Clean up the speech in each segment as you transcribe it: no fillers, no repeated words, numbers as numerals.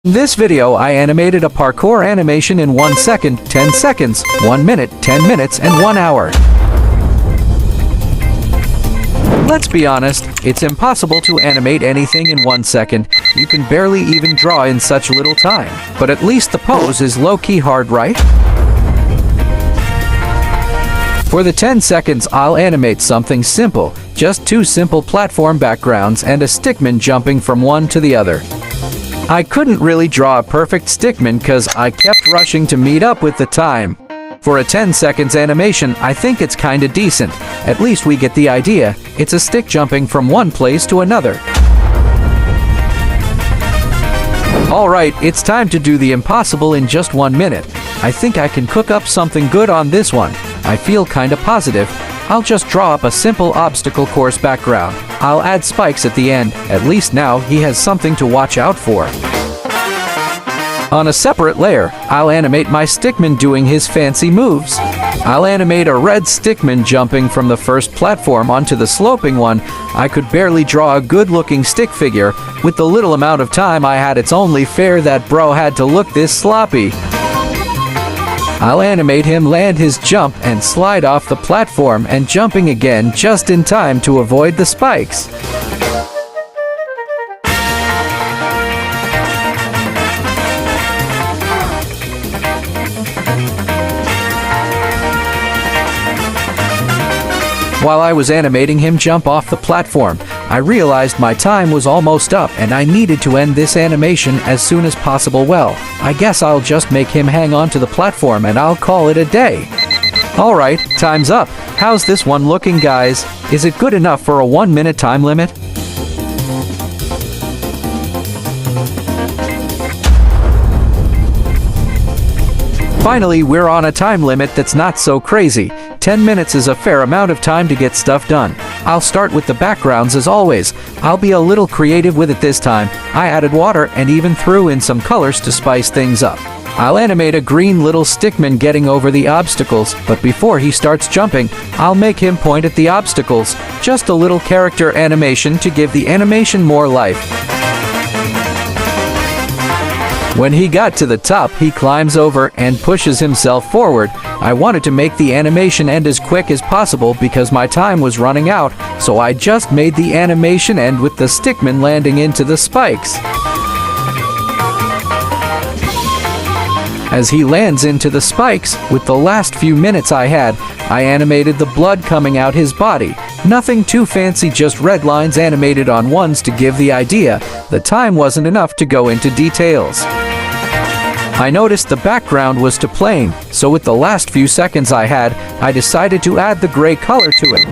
In this video, I animated a parkour animation in 1 second, 10 seconds, 1 minute, 10 minutes, and 1 hour. Let's be honest, it's impossible to animate anything in 1 second. You can barely even draw in such little time. But at least the pose is low-key hard, right? For the 10 seconds, I'll animate something simple. Just 2 simple platform backgrounds and a stickman jumping from one to the other. I couldn't really draw a perfect stickman cause I kept rushing to meet up with the time. For a 10 seconds animation, I think it's kinda decent. At least we get the idea. It's a stick jumping from one place to another. Alright, it's time to do the impossible in just 1 minute. I think I can cook up something good on this one. I feel kinda positive. I'll just draw up a simple obstacle course background. I'll add spikes at the end. At least now he has something to watch out for. On a separate layer, I'll animate my stickman doing his fancy moves. I'll animate a red stickman jumping from the first platform onto the sloping one. I could barely draw a good-looking stick figure. With the little amount of time I had, it's only fair that bro had to look this sloppy. I'll animate him land his jump and slide off the platform and jumping again just in time to avoid the spikes. While I was animating him jump off the platform, I realized my time was almost up and I needed to end this animation as soon as possible. Well, I guess I'll just make him hang on to the platform and I'll call it a day. Alright, time's up. How's this one looking, guys? Is it good enough for a 1 minute time limit? Finally, we're on a time limit that's not so crazy. 10 minutes is a fair amount of time to get stuff done. I'll start with the backgrounds as always. I'll be a little creative with it this time. I added water and even threw in some colors to spice things up. I'll animate a green little stickman getting over the obstacles, but before he starts jumping, I'll make him point at the obstacles. Just a little character animation to give the animation more life. When he got to the top, he climbs over and pushes himself forward. I wanted to make the animation end as quick as possible because my time was running out, so I just made the animation end with the stickman landing into the spikes. As he lands into the spikes, with the last few minutes I had, I animated the blood coming out his body. Nothing too fancy, just red lines animated on ones to give the idea. The time wasn't enough to go into details. I noticed the background was to plain, so with the last few seconds I had, I decided to add the gray color to it.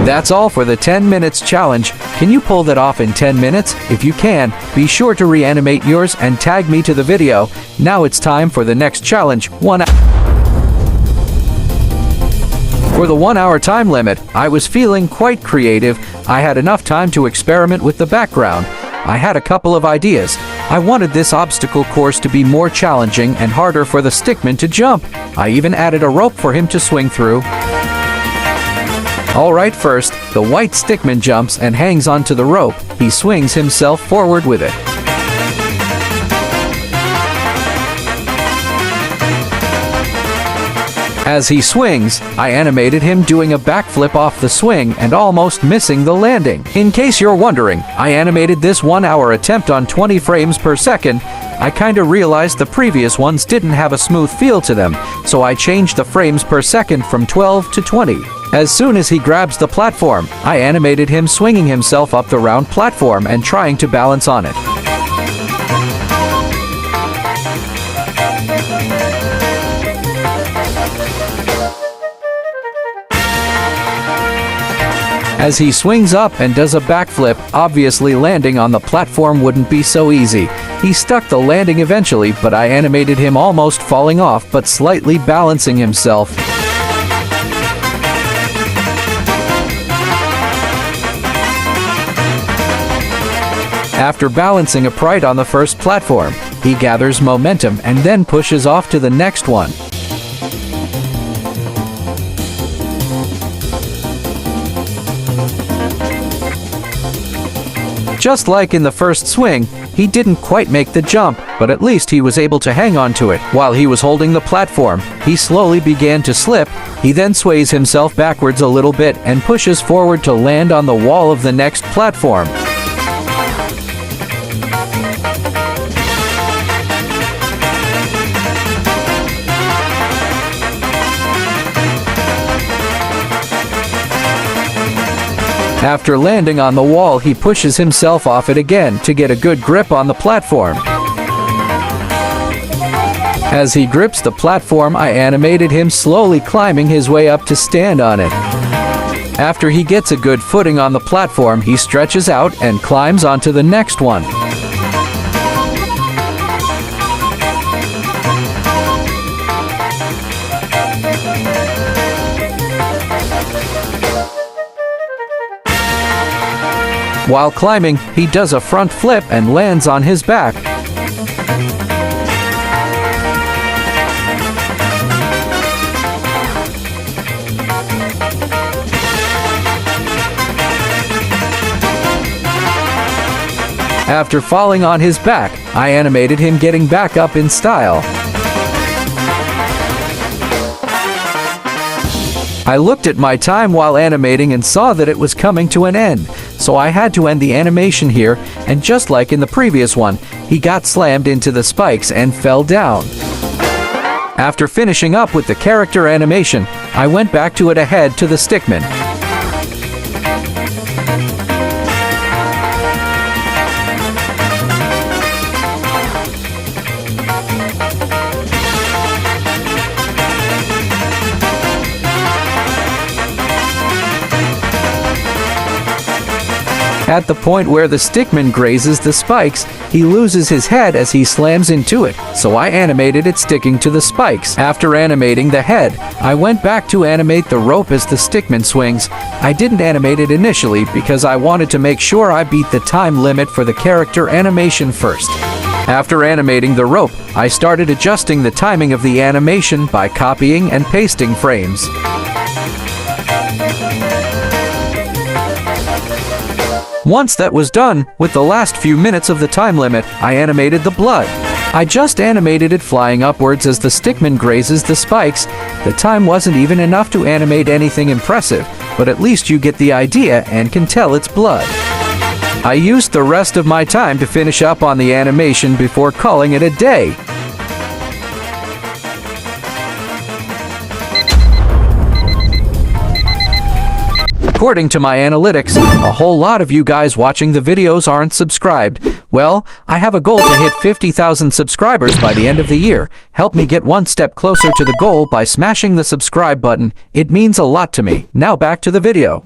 That's all for the 10 minutes challenge. Can you pull that off in 10 minutes? If you can, be sure to reanimate yours and tag me to the video. Now it's time for the next challenge, 1 hour. For the 1 hour time limit, I was feeling quite creative. I had enough time to experiment with the background. I had a couple of ideas. I wanted this obstacle course to be more challenging and harder for the stickman to jump. I even added a rope for him to swing through. Alright, first, the white stickman jumps and hangs onto the rope. He swings himself forward with it. As he swings, I animated him doing a backflip off the swing and almost missing the landing. In case you're wondering, I animated this 1 hour attempt on 20 frames per second. I kinda realized the previous ones didn't have a smooth feel to them, so I changed the frames per second from 12 to 20. As soon as he grabs the platform, I animated him swinging himself up the round platform and trying to balance on it. As he swings up and does a backflip, obviously landing on the platform wouldn't be so easy. He stuck the landing eventually, but I animated him almost falling off but slightly balancing himself. After balancing upright on the first platform, he gathers momentum and then pushes off to the next one. Just like in the first swing, he didn't quite make the jump, but at least he was able to hang on to it. While he was holding the platform, he slowly began to slip. He then sways himself backwards a little bit and pushes forward to land on the wall of the next platform. After landing on the wall, he pushes himself off it again to get a good grip on the platform. As he grips the platform, I animated him slowly climbing his way up to stand on it. After he gets a good footing on the platform, he stretches out and climbs onto the next one. While climbing, he does a front flip and lands on his back. After falling on his back, I animated him getting back up in style. I looked at my time while animating and saw that it was coming to an end, so I had to end the animation here, and just like in the previous one, he got slammed into the spikes and fell down. After finishing up with the character animation, I went back to it ahead to the Stickman. At the point where the Stickman grazes the spikes, he loses his head as he slams into it, so I animated it sticking to the spikes. After animating the head, I went back to animate the rope as the Stickman swings. I didn't animate it initially because I wanted to make sure I beat the time limit for the character animation first. After animating the rope, I started adjusting the timing of the animation by copying and pasting frames. Once that was done, with the last few minutes of the time limit, I animated the blood. I just animated it flying upwards as the Stickman grazes the spikes. The time wasn't even enough to animate anything impressive, but at least you get the idea and can tell it's blood. I used the rest of my time to finish up on the animation before calling it a day. According to my analytics, a whole lot of you guys watching the videos aren't subscribed. Well, I have a goal to hit 50,000 subscribers by the end of the year. Help me get one step closer to the goal by smashing the subscribe button. It means a lot to me. Now back to the video.